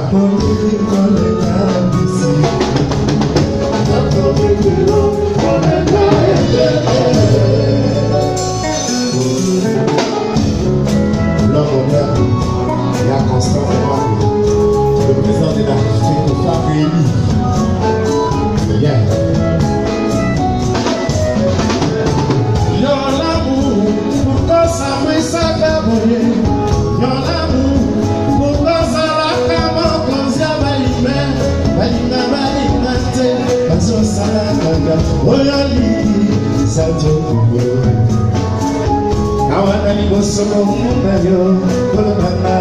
Le président de la République, Fabrieli. Yon l'amour, pourquoi ça me s'accabole? Yon l'amour, pourquoi ça la cama quand ça va y mettre? Parce que ça la caga, oh yali, ça te couvre. Awana ni bosomo munda yo, kolonana,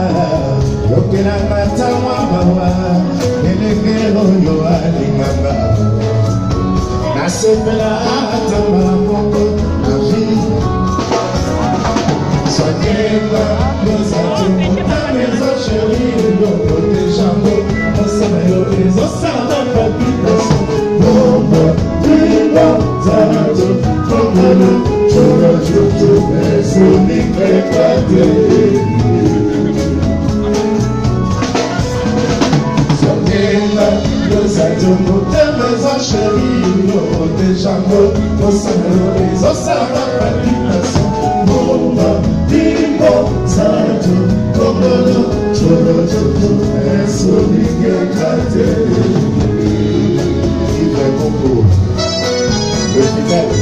yo kena mata wabawa, nenegelo yo alinganga. Nasepela atama moko na vie. Soignez-moi, nos atomes, ta maison chérie, yo protège-moi, on s'en met au réseau, ça n'a pas d'application. Bomba, bomba, zato, bomba, chora, chuchu, beso, ni crepate. Soignez-moi, nos atomes, ta maison chérie, yo protège-moi, on s'en met au réseau, ça n'a pas d'application. Bomba, bomba, zato, bomba, chora, chuchu, beso, ni crepate. Le final.